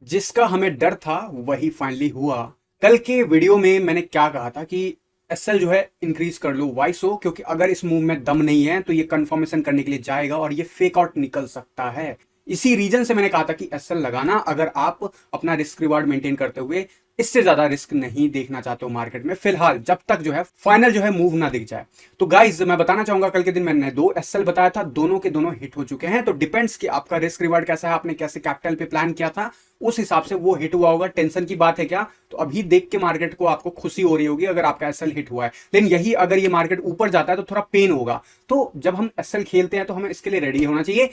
जिसका हमें डर था वही फाइनली हुआ। कल के वीडियो में मैंने क्या कहा था कि एसएल जो है इंक्रीज कर लो वाई सो, क्योंकि अगर इस मूव में दम नहीं है तो ये कंफर्मेशन करने के लिए जाएगा और ये फेक आउट निकल सकता है। इसी रीजन से मैंने कहा था कि एसएल लगाना अगर आप अपना रिस्क रिवार्ड मेंटेन करते हुए इससे ज्यादा रिस्क नहीं देखना चाहते हो मार्केट में फिलहाल, जब तक जो है फाइनल जो है मूव ना दिख जाए। तो गाइज मैं बताना चाहूंगा, कल के दिन मैंने दो एसएल बताया था, दोनों के दोनों हिट हो चुके हैं। तो डिपेंड्स कि आपका रिस्क रिवार्ड कैसा है, आपने कैसे कैपिटल पे प्लान किया था, उस हिसाब से वो हिट हुआ होगा। टेंशन की बात है क्या? तो अभी देख के मार्केट को आपको खुशी हो रही होगी अगर आपका एसएल हिट हुआ है, लेकिन यही अगर ये मार्केट ऊपर जाता है तो थोड़ा पेन होगा। तो जब हम एसएल खेलते हैं तो हमें इसके लिए रेडी होना चाहिए।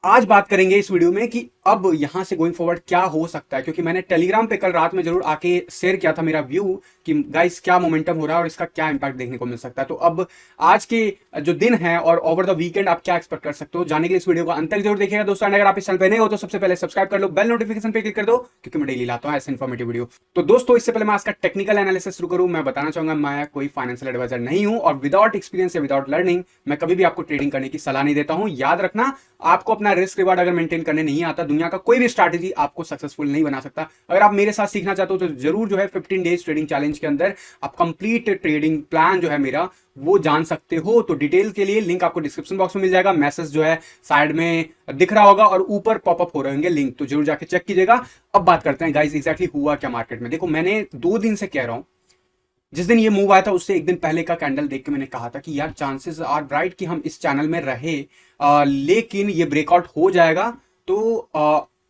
आज बात करेंगे इस वीडियो में कि अब यहां से गोइंग फॉरवर्ड क्या हो सकता है, क्योंकि मैंने टेलीग्राम पे कल रात में जरूर आके शेयर किया था मेरा व्यू कि गाइस क्या मोमेंटम हो रहा है और इसका क्या इंपैक्ट देखने को मिल सकता है। तो अब आज के जो दिन है और ओवर द वीकेंड आप क्या एक्सपेक्ट कर सकते हो, जानने के लिए इस वीडियो को अंत तक जरूर देखिएगा दोस्तों। अगर आप इस चैनल पे नए हो तो सबसे पहले सब्सक्राइब कर लो, बेल नोटिफिकेशन पे क्लिक कर दो, क्योंकि मैं डेली लाता हूं ऐसे इन्फॉर्मेटिव वीडियो। तो दोस्तों इससे पहले मैं आज का टेक्निकल एनालिसिस शुरू करूं, मैं बताना चाहूंगा मैं कोई फाइनेंशियल एडवाइजर नहीं हूं और विदाउट एक्सपीरियंस या विदाउट लर्निंग मैं कभी भी आपको ट्रेडिंग करने की सलाह नहीं देता हूं। याद रखना, आपको अपना रिस्क रिवार्ड अगर मेंटेन करने नहीं आता, दुनिया का कोई भी स्ट्रैटेजी आपको सक्सेसफुल नहीं बना सकता। अगर आप मेरे साथ सीखना चाहते हो तो जरूर जो है 15 डेज ट्रेडिंग चैलेंज के अंदर आप कंप्लीट ट्रेडिंग प्लान जो है मेरा वो जान सकते हो। तो डिटेल के लिए लिंक आपको डिस्क्रिप्शन बॉक्स में मिल जाएगा, मैसेज जो है साइड में दिख रहा होगा और ऊपर पॉपअप हो रहे होंगे लिंक, तो जरूर जाके चेक कीजिएगा। अब बात करते हैं गाइस एग्जैक्टली हुआ क्या मार्केट में। देखो मैंने 2 दिन से कह रहा हूं, जिस दिन ये मूव आया था उससे एक दिन पहले का कैंडल देख के मैंने कहा था कि यार चांसेस आर ब्राइट कि हम इस चैनल में रहे, लेकिन ये ब्रेकआउट हो जाएगा तो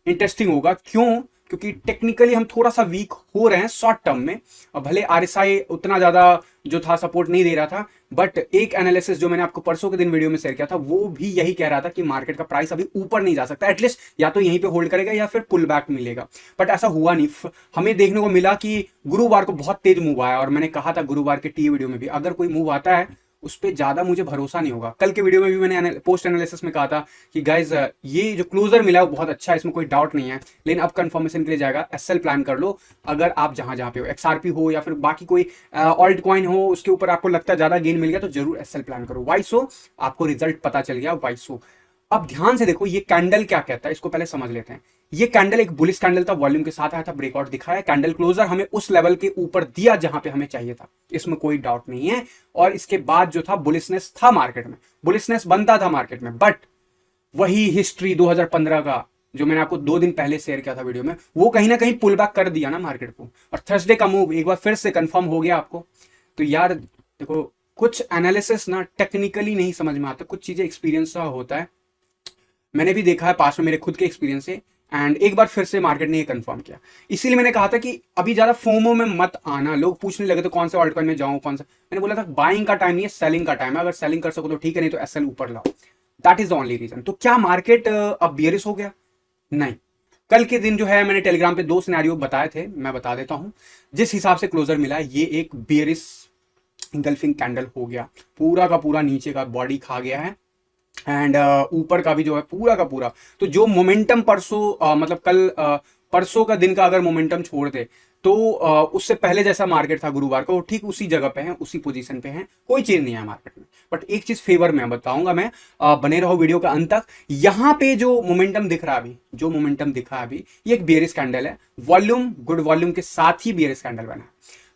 इंटरेस्टिंग होगा। क्यों? क्योंकि टेक्निकली हम थोड़ा सा वीक हो रहे हैं शॉर्ट टर्म में। भले आरएसआई उतना ज्यादा जो था सपोर्ट नहीं दे रहा था, बट एक एनालिसिस जो मैंने आपको परसों के दिन वीडियो में शेयर किया था वो भी यही कह रहा था कि मार्केट का प्राइस अभी ऊपर नहीं जा सकता, एटलीस्ट या तो यहीं पे होल्ड करेगा या फिर पुल बैक मिलेगा। बट ऐसा हुआ नहीं। हमें देखने को मिला कि गुरुवार को बहुत तेज मूव आया और मैंने कहा था गुरुवार के टी वीडियो में भी, अगर कोई मूव आता है उस पर ज्यादा मुझे भरोसा नहीं होगा। कल के वीडियो में भी मैंने पोस्ट एनालिसिस में कहा था कि गाइज ये जो क्लोजर मिला है वो बहुत अच्छा है, इसमें कोई डाउट नहीं है, लेकिन अब कंफर्मेशन के लिए जाएगा एसएल प्लान कर लो। अगर आप जहां जहां पे हो, एक्सआरपी हो या फिर बाकी कोई ऑल्ट कॉइन हो, उसके ऊपर आपको लगता है ज्यादा गेन मिल गया तो जरूर एसएल प्लान करो। वाइसो आपको रिजल्ट पता चल गया वाइसो। अब ध्यान से देखो ये कैंडल क्या कहता है, इसको पहले समझ लेते हैं। ये कैंडल एक बुलिश कैंडल था, वॉल्यूम के साथ आया था, ब्रेकआउट दिखाया, कैंडल क्लोजर हमें उस लेवल के ऊपर दिया जहां पे हमें चाहिए था, इसमें कोई डाउट नहीं है। और इसके बाद जो था बुलिशनेस था मार्केट में, बुलिशनेस बनता था मार्केट में, बट वही हिस्ट्री 2015 का जो मैंने आपको 2 दिन पहले शेयर किया था वीडियो में, वो कहीं ना कहीं पुल बैक कर दिया ना मार्केट को। और थर्सडे का मूव एक बार फिर से कंफर्म हो गया आपको। तो यार देखो, कुछ एनालिसिस ना टेक्निकली नहीं समझ में आता, कुछ चीजें एक्सपीरियंस का होता है। मैंने भी देखा है पास में मेरे खुद के एक्सपीरियंस से, एंड एक बार फिर से मार्केट ने ये कंफर्म किया। इसीलिए मैंने कहा था कि अभी ज्यादा फोमो में मत आना। लोग पूछने लगे तो कौन से ऑल्ट कॉइन में जाऊं, कौन सा, मैंने बोला था बाइंग का टाइम नहीं है, सेलिंग का टाइम है। अगर सेलिंग कर सको तो ठीक है, नहीं तो एसएल ऊपर लाओ। That is the only reason. तो क्या मार्केट अब बियरिश हो गया? नहीं। कल के दिन जो है मैंने टेलीग्राम पे 2 सिनेरियो बताए थे, मैं बता देता हूं। जिस हिसाब से क्लोजर मिला है ये एक बियरिश इंगल्फिंग कैंडल हो गया, पूरा का पूरा नीचे का बॉडी खा गया है एंड ऊपर का भी जो है पूरा का पूरा। तो जो मोमेंटम परसों मतलब कल परसों का दिन का अगर मोमेंटम छोड़ दे तो उससे पहले जैसा मार्केट था गुरुवार को, ठीक उसी जगह पे है, उसी पोजीशन पे है, कोई चेंज नहीं है मार्केट में। बट एक चीज फेवर में बताऊंगा मैं, बने रहो वीडियो का अंत तक। यहां पे जो मोमेंटम दिख रहा है अभी, जो मोमेंटम दिखा है अभी, ये एक बेयरिश कैंडल है, वॉल्यूम गुड वॉल्यूम के साथ ही बेयरिश कैंडल बना है।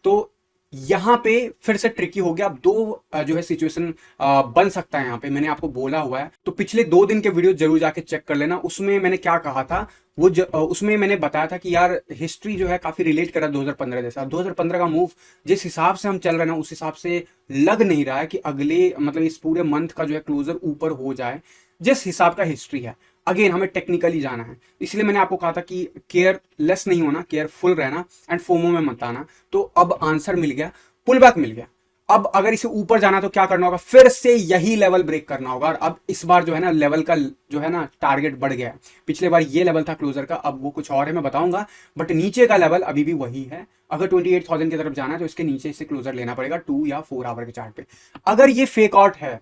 तो यहां पे फिर से ट्रिकी हो गया। अब दो जो है सिचुएशन बन सकता है यहाँ पे, मैंने आपको बोला हुआ है। तो पिछले 2 दिन के वीडियो जरूर जाके चेक कर लेना, उसमें मैंने क्या कहा था वो उसमें मैंने बताया था कि यार हिस्ट्री जो है काफी रिलेट करा 2015 जैसा। 2015 का मूव जिस हिसाब से हम चल रहे हैं ना, उस हिसाब से लग नहीं रहा है कि अगले मतलब इस पूरे मंथ का जो है क्लोजर ऊपर हो जाए, जिस हिसाब का हिस्ट्री है। अगेन हमें टेक्निकली जाना है, इसलिए मैंने आपको कहा था कि केयरलेस नहीं होना, केयरफुल रहना एंड फोमो में मत आना। तो अब आंसर मिल गया, पुल बैक मिल गया। अब अगर इसे ऊपर जाना तो क्या करना होगा, फिर से यही लेवल ब्रेक करना होगा। और अब इस बार जो है ना लेवल का जो है ना टारगेट बढ़ गया है। पिछले बार ये लेवल था क्लोजर का, अब वो कुछ और है मैं बताऊंगा, बट नीचे का लेवल अभी भी वही है। अगर 28,000 की तरफ जाना है तो इसके नीचे से क्लोजर लेना पड़ेगा 2 या 4 आवर के चार्ट पे। अगर ये फेक आउट है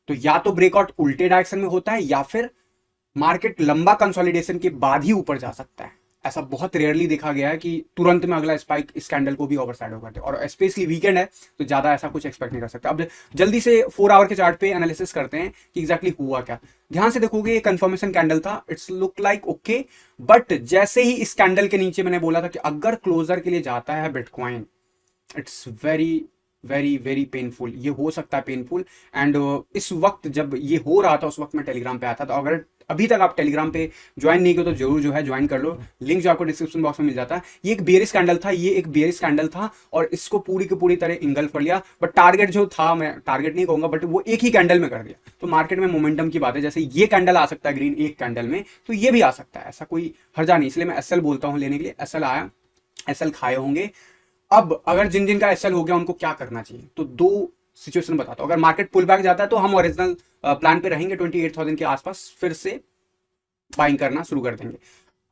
तो या तो ब्रेकआउट उल्टे डायरेक्शन में होता है या फिर मार्केट लंबा कंसोलिडेशन के बाद ही ऊपर जा सकता है। ऐसा बहुत रेयरली देखा गया है कि तुरंत में अगला स्पाइक इस कैंडल को भी ओवरशैडो कर दे, और स्पेशली वीकेंड है तो ज्यादा ऐसा कुछ एक्सपेक्ट नहीं कर सकते। अब जल्दी से 4 आवर के चार्ट पे एनालिसिस करते हैं कि एग्जैक्टली हुआ क्या। ध्यान से देखोगे ये कंफर्मेशन कैंडल था, it's look like okay, but जैसे ही इस कैंडल के नीचे मैंने बोला था कि अगर क्लोजर के लिए जाता है bitcoin, it's very very very painful, ये हो सकता है पेनफुल। एंड इस वक्त जब ये हो रहा था उस वक्त मैं टेलीग्राम पे आया था, तो अगर अभी तक आप टेलीग्राम पे ज्वाइन नहीं किए तो जरूर जो है ज्वाइन कर लो, लिंक जो आपको डिस्क्रिप्शन बॉक्स में मिल जाता है। ये एक बेयरिश कैंडल था, ये एक बेयरिश कैंडल था और इसको पूरी की पूरी तरह इंगल्फ कर लिया, बट टारगेट जो था, मैं टारगेट नहीं कहूंगा बट वो एक ही कैंडल में कर दिया। तो मार्केट में मोमेंटम की बात है, जैसे ये कैंडल आ सकता है ग्रीन एक कैंडल में, तो ये भी आ सकता है, ऐसा कोई हर्जा नहीं। इसलिए मैं एसएल बोलता हूँ लेने के लिए। एसएल आया, एसएल खाए होंगे। अब अगर जिन जिन का एसएल हो गया उनको क्या करना चाहिए, तो दो सिचुएशन बताता हूं। अगर मार्केट पुल बैक जाता है तो हम ओरिजिनल प्लान पे रहेंगे, 28,000 के आसपास फिर से बाइंग करना शुरू कर देंगे।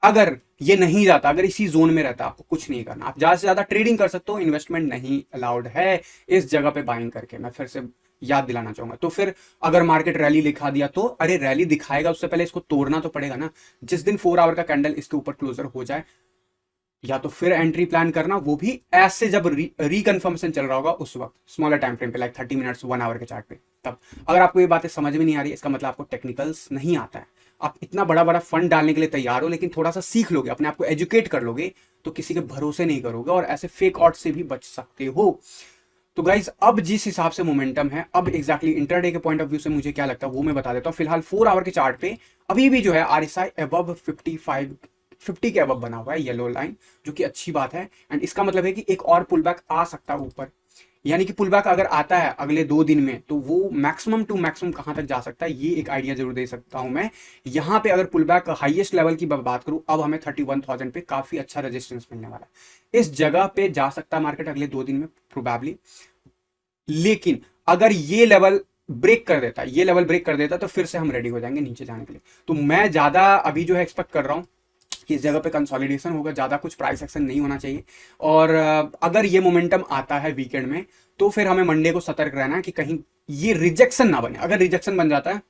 अगर ये नहीं जाता, अगर इसी जोन में रहता, आपको कुछ नहीं करना, आप ज्यादा से ज्यादा ट्रेडिंग कर सकते हो, इन्वेस्टमेंट नहीं अलाउड है इस जगह पे बाइंग करके, मैं फिर से याद दिलाना चाहूंगा। तो फिर अगर मार्केट रैली दिखा दिया तो, अरे रैली दिखाएगा उससे पहले इसको तोड़ना तो पड़ेगा ना। जिस दिन 4 आवर का कैंडल इसके ऊपर क्लोजर हो जाए, या तो फिर एंट्री प्लान करना, वो भी ऐसे जब रिकन्फर्मेशन चल रहा होगा उस वक्त, स्मॉलर टाइम फ्रेम पे, लाइक 30 मिनट्स 1 आवर के चार्ट पे। तब अगर आपको ये बातें समझ में नहीं आ रही, इसका मतलब आपको टेक्निकल्स नहीं आता है। आप इतना बड़ा बड़ा फंड डालने के लिए तैयार हो, लेकिन थोड़ा सा सीख लोगे, अपने आप को एजुकेट कर लोगे, तो किसी के भरोसे नहीं करोगे और ऐसे फेक ऑट से भी बच सकते हो। तो गाइज अब जिस हिसाब से मोमेंटम है, अब एग्जैक्टली इंटरडे के पॉइंट ऑफ व्यू से मुझे क्या लगता है वो मैं बता देता हूँ। फिलहाल 4 आवर के चार्ट पे अभी भी जो है आरएसआई अबव 50 के अबव बना हुआ है, येलो लाइन, जो कि अच्छी बात है। एंड इसका मतलब है कि एक और पुल बैक आ सकता है ऊपर, यानी कि पुल बैक अगर आता है अगले 2 दिन में, तो वो मैक्सिमम टू मैक्सिमम कहां तक जा सकता है, ये एक आइडिया जरूर दे सकता हूं मैं। यहां पे अगर पुल बैक हाईएस्ट लेवल की बात करूं, अब हमें 31,000 पे काफी अच्छा रेजिस्टेंस मिलने वाला है। इस जगह पे जा सकता है मार्केट अगले 2 दिन में प्रोबेबली। लेकिन अगर ये लेवल ब्रेक कर देता है, ये लेवल ब्रेक कर देता है, तो फिर से हम रेडी हो जाएंगे नीचे जाने के लिए। तो मैं ज्यादा अभी जो है एक्सपेक्ट कर रहा हूं कि इस जगह पे कंसोलिडेशन होगा, ज्यादा कुछ प्राइस एक्शन नहीं होना चाहिए। और अगर ये मोमेंटम आता है वीकेंड में, तो फिर हमें मंडे को सतर्क रहना है कि कहीं ये रिजेक्शन ना बने। अगर रिजेक्शन बन जाता है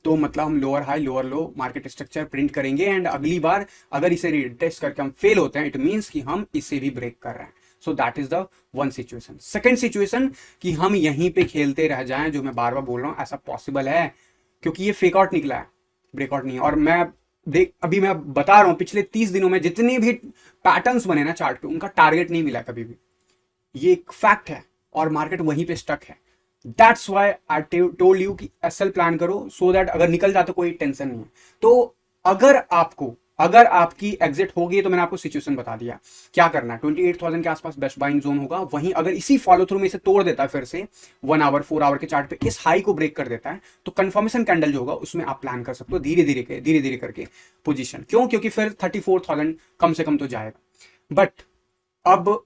तो मतलब हम लोअर हाई लोअर लो मार्केट स्ट्रक्चर प्रिंट करेंगे, एंड अगली बार अगर इसे टेस्ट करके हम फेल होते हैं, इट मीन्स कि हम इसे भी ब्रेक कर रहे हैं। So that is the one situation. Second situation कि हम यहीं पे खेलते रह जाएं, जो मैं बार बार बोल रहा हूं, ऐसा पॉसिबल है क्योंकि ये फेक आउट निकला है, ब्रेकआउट नहीं है। और मैं अभी मैं बता रहा हूं, पिछले 30 दिनों में जितने भी पैटर्न्स बने ना चार्ट पे, उनका टारगेट नहीं मिला कभी भी, ये एक फैक्ट है, और मार्केट वहीं पे स्टक है। That's why I told you कि एसएल प्लान करो, सो दैट अगर निकल जाए तो कोई टेंशन नहीं है। तो अगर आपकी एग्जिट होगी, तो मैंने आपको सिचुएशन बता दिया क्या करना है। 28,000 के आसपास बेस्ट बाइंग जोन होगा, वहीं अगर इसी फॉलो थ्रू में इसे तोड़ देता है फिर से 1 आवर 4 आवर के चार्ट पे, इस हाई को ब्रेक कर देता है, तो कंफर्मेशन कैंडल जो होगा उसमें आप प्लान कर सकते हो धीरे धीरे करके पोजीशन। क्योंकि फिर 34,000 कम से कम तो जाएगा। बट अब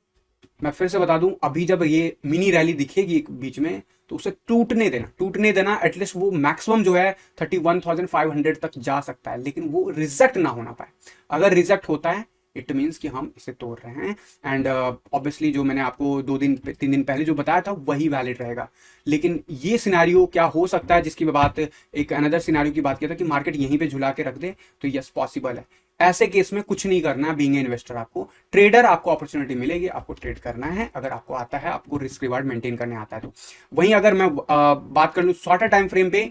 मैं फिर से बता दूं, अभी जब ये मिनी रैली दिखेगी बीच में, तो उसे टूटने देना एटलीस्ट वो मैक्सिमम जो है 31,500 तक जा सकता है, लेकिन वो रिजेक्ट ना होना पाए। अगर रिजेक्ट होता है, इट मीन्स कि हम इसे तोड़ रहे हैं। एंड ऑब्वियसली जो मैंने आपको 3 दिन पहले जो बताया था वही वैलिड रहेगा। लेकिन ये सिनारियो क्या हो सकता है, जिसकी मैं बात एक अनदर सिनारियो की बात किया था कि मार्केट यहीं पे झुला के रख दे, तो यस पॉसिबल है। ऐसे केस में कुछ नहीं करना है, बीइंग इन्वेस्टर आपको ट्रेडर, आपको अपॉर्चुनिटी मिलेगी, आपको ट्रेड करना है अगर आपको आता है, आपको रिस्क रिवार्ड मेंटेन करने आता है तो। वहीं अगर मैं बात कर लूँ शॉर्टर टाइम फ्रेम पे,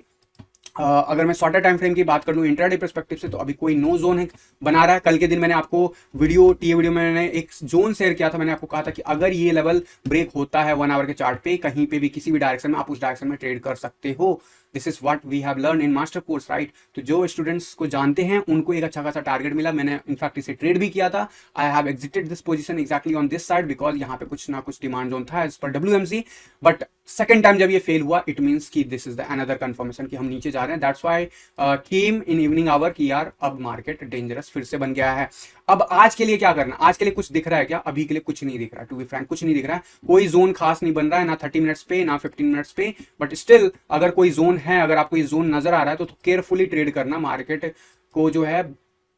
अगर मैं शॉर्टर टाइम फ्रेम की बात कर लूँ इंट्राडे पर्सपेक्टिव से, तो अभी कोई नो जोन है बना रहा है। कल के दिन मैंने आपको वीडियो में मैंने एक जोन शेयर किया था, मैंने आपको कहा था कि अगर ये लेवल ब्रेक होता है 1 आवर के चार्ट पे, कहीं पे भी किसी भी डायरेक्शन में, आप उस डायरेक्शन में ट्रेड कर सकते हो। This is what we have learn in master course, right. तो जो स्टूडेंट्स को जानते हैं उनको एक अच्छा खासा टारगेट मिला, मैंने इनफैक्ट इसे ट्रेड भी किया था। I have exited this position exactly on this side, because यहाँ पे कुछ ना कुछ डिमांड जोन था as per WMC। But second time जब ये फेल हुआ, इट मीन्स कि this is the another confirmation कि हम नीचे जा रहे हैं। That's why came in evening hour कि यार अब मार्केट डेंजरस फिर से बन गया है। अब आज के लिए क्या करना, आज के लिए कुछ दिख रहा है क्या? अभी के लिए कुछ नहीं दिख रहा है, टू बी फ्रैंक कुछ नहीं दिख रहा है। कोई जोन खास नहीं बन रहा है, ना 30 मिनट्स पे ना 15 मिनट्स पे। बट स्टिल अगर कोई जोन है, अगर आपको ये जोन नजर आ रहा है, तो केयरफुली ट्रेड करना, मार्केट को जो है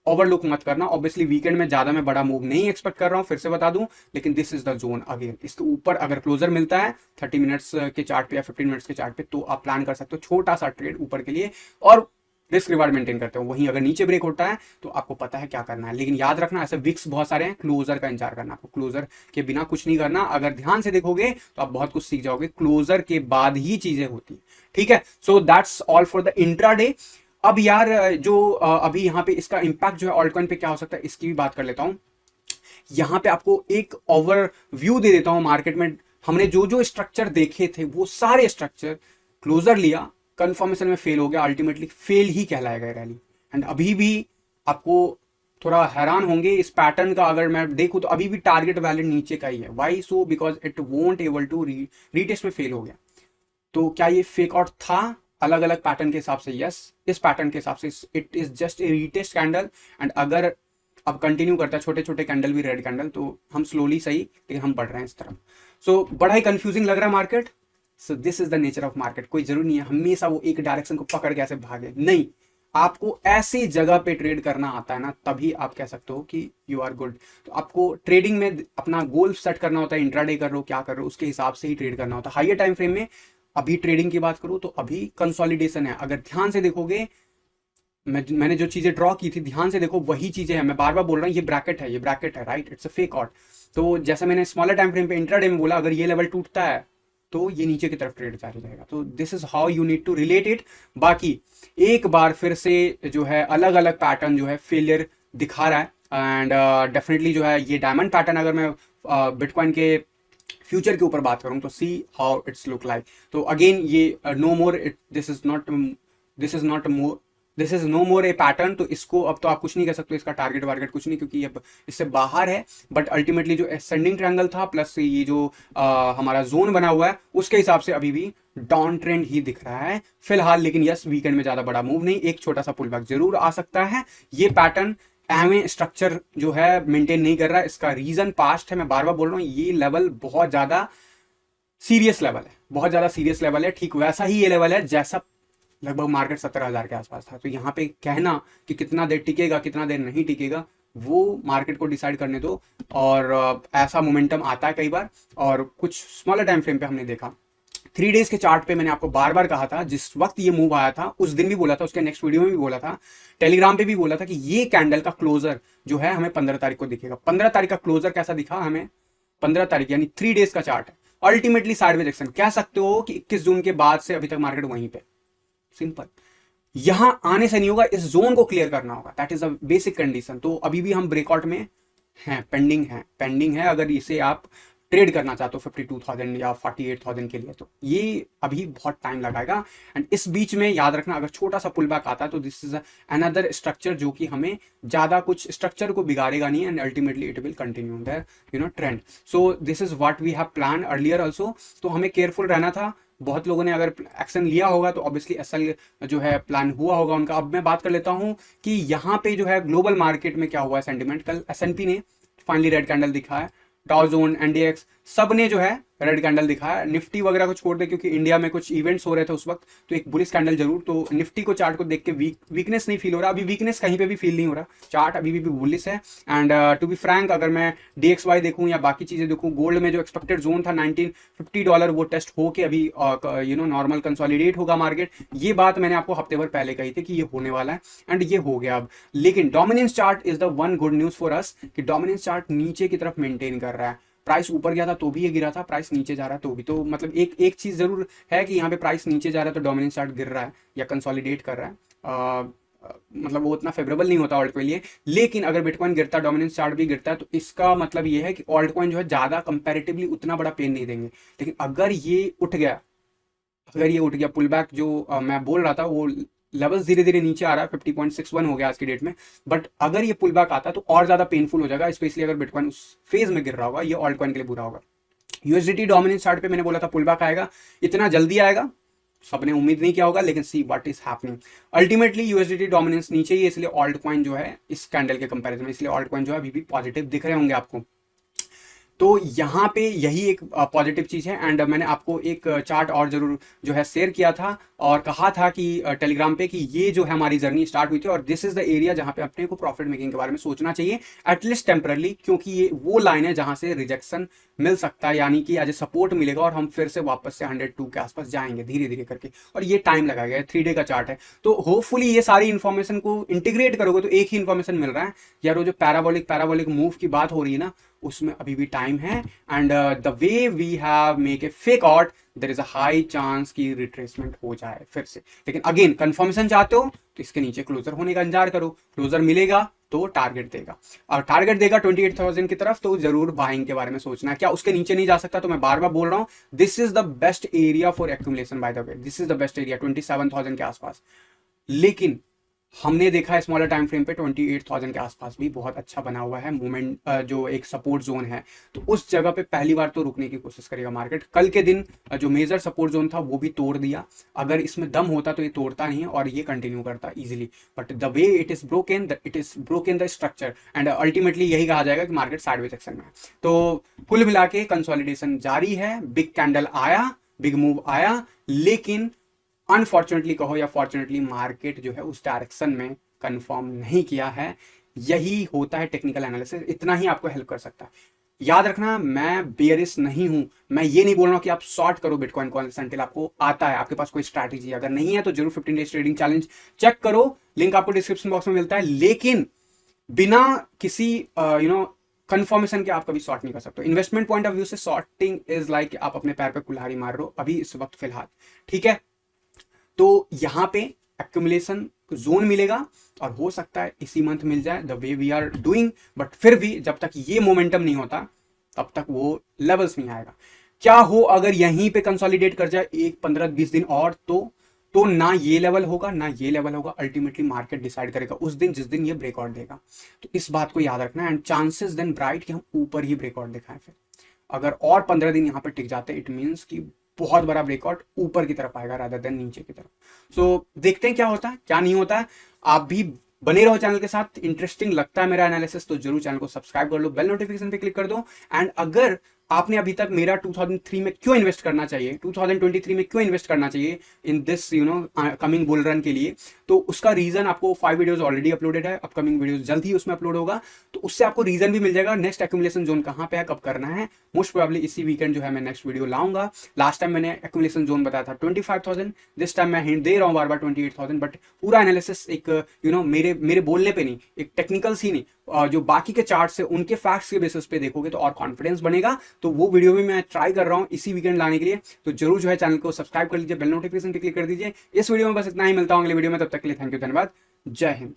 ओवरलुक मत करना। ऑब्वियसली वीकेंड में ज्यादा मैं बड़ा मूव नहीं एक्सपेक्ट कर रहा हूं, फिर से बता दूं, लेकिन this is the zone again. इसके ऊपर अगर क्लोजर मिलता है 30 मिनट्स के चार्ट पे या 15 मिनट्स के चार्ट पे, तो आप प्लान कर सकते हो छोटा सा ट्रेड ऊपर के लिए। और रिस्क रिवार्ड मेंटेन करते हो। वहीं अगर नीचे ब्रेक होता है तो आपको पता है क्या करना है। लेकिन याद रखना, ऐसे विक्स बहुत सारे हैं, क्लोजर का इंतजार करना, आपको क्लोजर के बिना कुछ नहीं करना। अगर ध्यान से देखोगे तो आप बहुत कुछ सीख जाओगे, क्लोजर के बाद ही चीजें होती है, ठीक है। So that's all for the intraday. अब यार जो अभी यहाँ पे इसका इंपैक्ट जो है ऑल्टकॉइन पे क्या हो सकता है, इसकी भी बात कर लेता हूं। यहां पे आपको एक ओवर व्यू दे देता हूं मार्केट में। हमने जो जो स्ट्रक्चर देखे थे वो सारे स्ट्रक्चर क्लोजर लिया, कंफर्मेशन में फेल हो गया, अल्टीमेटली फेल ही कहलाएगा रैली। एंड अभी भी आपको थोड़ा हैरान होंगे इस पैटर्न का, अगर मैं देखूं तो अभी भी टारगेट वैल्यू नीचे का ही है। Why so? Because it won't able to retest में फेल हो गया। तो क्या ये फेक आउट था अलग अलग पैटर्न के हिसाब से? यस, इस पैटर्न के हिसाब से it is just a retest candle. And अगर अब कंटिन्यू करता है छोटे छोटे कैंडल भी रेड कैंडल, तो हम स्लोली सही लेकिन हम बढ़ रहे हैं इस तरफ। सो बड़ा ही कंफ्यूजिंग लग रहा है market. So this is the nature of market. कोई जरूरी नहीं है हमेशा वो एक डायरेक्शन को पकड़ के ऐसे भागे, नहीं। आपको ऐसी जगह पे ट्रेड करना आता है ना, तभी आप कह सकते हो कि यू आर गुड। तो आपको ट्रेडिंग में अपना गोल सेट करना होता है, इंट्राडे कर रहे हो क्या कर रहे हो उसके हिसाब से ही ट्रेड करना होता है। हाइयर टाइम फ्रेम में अभी ट्रेडिंग की बात करूं तो अभी कंसोलिडेशन है। अगर ध्यान से देखोगे, मैंने जो चीजें ड्रॉ की थी ध्यान से देखो, वही चीजें हैं। मैं बार बार बोल रहा हूँ ये ब्रैकेट है, ये ब्रैकेट है, right? It's a fake out. तो जैसे मैंने स्मॉलर टाइम फ्रेम पे इंट्राडे में बोला, अगर ये लेवल टूटता है तो ये नीचे की तरफ ट्रेड जारी रहेगा। तो this is how you need to relate it. बाकी एक बार फिर से जो है अलग अलग पैटर्न जो है फेलियर दिखा रहा है। एंड डेफिनेटली जो है ये डायमंड पैटर्न, अगर मैं बिटकॉइन के फ्यूचर के ऊपर बात करूं तो see how it's look like. तो अगेन ये no more, this is no more a pattern. तो इसको अब तो आप कुछ नहीं कह सकते, इसका टारगेट वारगेट कुछ नहीं, क्योंकि अब इससे बाहर है। बट अल्टीमेटली जो असेंडिंग ट्रायंगल था प्लस ये जो हमारा जोन बना हुआ है उसके हिसाब से अभी भी डाउन ट्रेंड ही दिख रहा है फिलहाल। लेकिन यस, वीकेंड में ज्यादा बड़ा मूव नहीं, एक छोटा सा पुल बैक जरूर आ सकता है। ये पैटर्न एवं स्ट्रक्चर जो है मेंटेन नहीं कर रहा है। इसका रीजन पास्ट है, मैं बार बार बोल रहा हूँ, ये लेवल बहुत ज्यादा सीरियस लेवल है, बहुत ज्यादा सीरियस लेवल है। ठीक वैसा ही ये लेवल है जैसा लगभग मार्केट 17,000 के आसपास था। तो यहाँ पे कहना कि कितना देर टिकेगा कितना देर नहीं टिकेगा वो मार्केट को डिसाइड करने दो। और ऐसा मोमेंटम आता है कई बार, और कुछ स्मॉलर टाइम फ्रेम पे हमने देखा। 3 डेज के चार्ट पे मैंने आपको बार बार कहा था, जिस वक्त ये मूव आया था उस दिन भी बोला था, उसके नेक्स्ट वीडियो में भी बोला था, टेलीग्राम पे भी बोला था कि ये कैंडल का क्लोजर जो है हमें 15 तारीख को दिखेगा। 15 तारीख का क्लोजर कैसा दिखा हमें? 15 तारीख यानी 3 डेज का चार्ट है। अल्टीमेटली साइडवेज एक्शन कह सकते हो कि 21 जून के बाद से अभी तक मार्केट वहीं पे, सिंपल। यहां आने से नहीं होगा, इस जोन को क्लियर करना होगा, that is a basic condition. तो अभी भी हम ब्रेकआउट में हैं, पेंडिंग है। अगर इसे आप ट्रेड करना चाहते हो 52,000 या 48,000 के लिए, तो ये अभी बहुत टाइम लगाएगा। एंड इस बीच में याद रखना, अगर छोटा सा पुल बैक आता है तो दिस इज अनदर स्ट्रक्चर जो कि हमें ज्यादा कुछ स्ट्रक्चर को बिगाड़ेगा नहीं, and ultimately it will continue their trend. So this is what we have plan earlier also. तो हमें केयरफुल रहना था। बहुत लोगों ने अगर एक्शन लिया होगा तो ऑब्वियसली एसएल जो है प्लान हुआ होगा उनका। अब मैं बात कर लेता हूं कि यहाँ पे जो है ग्लोबल मार्केट में क्या हुआ है सेंटिमेंट। कल एसएनपी ने फाइनली रेड कैंडल दिखा है, डाउ जोन, एनडीएक्स सब ने जो है रेड कैंडल दिखाया। निफ्टी वगैरह को छोड़ दे क्योंकि इंडिया में कुछ इवेंट्स हो रहे थे उस वक्त, तो एक बुलिश कैंडल जरूर। तो निफ्टी को चार्ट को देख के वीकनेस नहीं फील हो रहा, अभी वीकनेस कहीं पे भी फील नहीं हो रहा, चार्ट अभी भी बुलिश है। एंड टू बी फ्रैंक, अगर मैं DXY देखूं या बाकी चीजें देखूं, गोल्ड में जो एक्सपेक्टेड जोन था $1950 वो टेस्ट होके अभी नॉर्मल कंसोलिडेट होगा मार्केट। ये बात मैंने आपको हफ्ते भर पहले कही थी कि ये होने वाला है, एंड ये हो गया अब। लेकिन dominance chart is the one good news for us कि डोमिनेंस चार्ट नीचे की तरफ मेंटेन कर रहा है। प्राइस ऊपर गया था तो भी ये गिरा था, प्राइस नीचे जा रहा है तो भी। तो मतलब एक चीज जरूर है कि यहाँ पे प्राइस नीचे जा रहा है तो डोमिनेंस चार्ट गिर रहा है या कंसोलिडेट कर रहा है। मतलब वो उतना फेवरेबल नहीं होता ऑल्ट के लिए। लेकिन अगर बिटकॉइन गिरता है, डोमिनेंस चार्ट भी गिरता है, तो इसका मतलब ये है कि ऑल्ट कॉइन जो है ज्यादा कंपैरेटिवली उतना बड़ा पेन नहीं देंगे। लेकिन अगर ये उठ गया, पुल बैक जो मैं बोल रहा था, वो लेवल्स धीरे धीरे नीचे आ रहा है, 50.61 हो गया आज की डेट में। बट अगर ये पुल बैक आता है तो और ज्यादा पेनफुल हो जाएगा, स्पेशली अगर बिटकॉइन उस फेज में गिर रहा होगा, ये ऑल्ट कॉइन के लिए बुरा होगा। यूएसडीटी डोमिनेंस चार्ट पे मैंने बोला था पुल बैक आएगा, इतना जल्दी आएगा सबने उम्मीद नहीं किया होगा, लेकिन see what is happening. Ultimately USDT dominance नीचे ही है, इसलिए ऑल्ट कॉइन जो है इस कैंडल के कंपैरिजन में, इसलिए ऑल्ट कॉइन जो है अभी भी पॉजिटिव दिख रहे होंगे आपको। तो यहाँ पे यही एक पॉजिटिव चीज़ है। एंड मैंने आपको एक चार्ट और जरूर जो है शेयर किया था और कहा था कि टेलीग्राम पे कि ये जो है हमारी जर्नी स्टार्ट हुई थी और दिस इज द एरिया जहाँ पे अपने को प्रॉफिट मेकिंग के बारे में सोचना चाहिए एटलीस्ट टेम्परली, क्योंकि ये वो लाइन है जहाँ से रिजेक्शन मिल सकता है, यानी कि एज ए सपोर्ट मिलेगा और हम फिर से वापस से 102 के आसपास जाएंगे धीरे धीरे करके। और ये टाइम लगाएगा, 3 डे का चार्ट है। तो होपफुली ये सारी इन्फॉर्मेशन को इंटीग्रेट करोगे तो एक ही इन्फॉर्मेशन मिल रहा है यार। वो जो पैराबोलिक मूव की बात हो रही है ना, उसमें अभी भी टाइम है। And the way we have make a fake out, there is a high chance कि रिट्रेसमेंट हो जाए फिर से। लेकिन अगेन कंफर्मेशन चाहते हो तो इसके नीचे क्लोजर होने का इंतजार करो, क्लोजर मिलेगा तो टारगेट देगा, और टारगेट देगा 28,000 की तरफ तो जरूर बाइंग के बारे में सोचना है। क्या उसके नीचे नहीं जा सकता? तो मैं बार बार बोल रहा हूं, this is the best area for accumulation, by the way this is the best area 27,000 के आसपास। लेकिन हमने देखा है स्मॉलर टाइम फ्रेम पे 28,000 के आसपास भी बहुत अच्छा बना हुआ है मूवमेंट, जो एक सपोर्ट जोन है। तो उस जगह पे पहली बार तो रुकने की कोशिश करेगा मार्केट। कल के दिन जो मेजर सपोर्ट जोन था वो भी तोड़ दिया। अगर इसमें दम होता तो ये तोड़ता नहीं है और ये कंटिन्यू करता easily, but the way it is broken the structure and ultimately यही कहा जाएगा कि मार्केट साइडवेज सेक्शन में है। तो कुल मिला के कंसोलिडेशन जारी है, बिग कैंडल आया, बिग मूव आया, लेकिन अनफॉर्चुनेटली कहो या फॉर्चुनेटली मार्केट जो है उस डायरेक्शन में कंफर्म नहीं किया है। यही होता है टेक्निकल एनालिसिस, इतना ही आपको हेल्प कर सकता है। याद रखना, मैं बेयरिश नहीं हूं। मैं ये नहीं बोल रहा हूं कि आप शॉर्ट करो बिटकॉइन को अनटिल आपको आता है, आपके पास कोई स्ट्रैटेजी। अगर नहीं है तो जरूर 15 डेज ट्रेडिंग चैलेंज चेक करो, लिंक आपको डिस्क्रिप्शन बॉक्स में मिलता है। लेकिन बिना किसी कंफर्मेशन के आप कभी शॉर्ट नहीं कर सकते। इन्वेस्टमेंट पॉइंट ऑफ व्यू से शॉर्टिंग इज लाइक आप अपने पैर पे कुल्हाड़ी मार रहे हो अभी इस वक्त फिलहाल, ठीक है। तो यहां पे एक्यूमुलेशन जोन मिलेगा और हो सकता है इसी मंथ मिल जाए the way we are doing, but फिर भी जब तक ये मोमेंटम नहीं होता तब तक वो लेवल्स नहीं आएगा। क्या हो अगर यहीं पे कंसोलिडेट कर जाए एक 15-20 दिन और, तो ना ये लेवल होगा ना ये लेवल होगा। अल्टीमेटली मार्केट डिसाइड करेगा उस दिन जिस दिन ये ब्रेकआउट देगा। तो इस बात को याद रखना एंड चांसेस देन ब्राइट कि हम ऊपर ही ब्रेकआउट दिखाएं। फिर अगर और 15 दिन यहां पर टिक जाते हैं इट मीन्स कि बहुत बड़ा ब्रेकआउट ऊपर की तरफ आएगा रादर देन नीचे की तरफ। सो देखते हैं क्या होता है क्या नहीं होता है। आप भी बने रहो चैनल के साथ, इंटरेस्टिंग लगता है मेरा एनालिसिस तो जरूर चैनल को सब्सक्राइब कर लो, बेल नोटिफिकेशन पे क्लिक कर दो। एंड अगर आपने अभी तक मेरा 2003 में क्यों इन्वेस्ट करना चाहिए, 2023 में क्यों इन्वेस्ट करना चाहिए in this coming bull run के लिए, तो उसका रीजन आपको 5 वीडियोस ऑलरेडी अपलोडेड है, अपकमिंग वीडियोस जल्द ही उसमें अपलोड होगा। तो उससे आपको रीजन भी मिल जाएगा नेक्स्ट एक्यूमुलेशन जोन कहां पे है, कब करना है। मोस्ट प्रोबेबली इसी वीकेंड जो है मैं नेक्स्ट वीडियो लाऊंगा। लास्ट टाइम मैंने एक्यूमुलेशन जोन बताया था 25,000, दिस टाइम मैं हिंट दे रहा हूं बार बार 28,000, बट पूरा एनालिसिस एक मेरे बोलने पे नहीं, एक टेक्निकल सी नहीं, जो बाकी के चार्ट से उनके फैक्ट्स के बेसिस पे देखोगे तो और कॉन्फिडेंस बनेगा। तो वो वीडियो भी मैं ट्राई कर रहा हूं इसी वीकेंड लाने के लिए। तो जरूर जो है चैनल को सब्सक्राइब कर लीजिए, बेल नोटिफिकेशन पे क्लिक कर दीजिए। इस वीडियो में बस इतना ही, मिलता हूं अगले वीडियो में, तब तक के लिए थैंक यू, धन्यवाद, जय हिंद।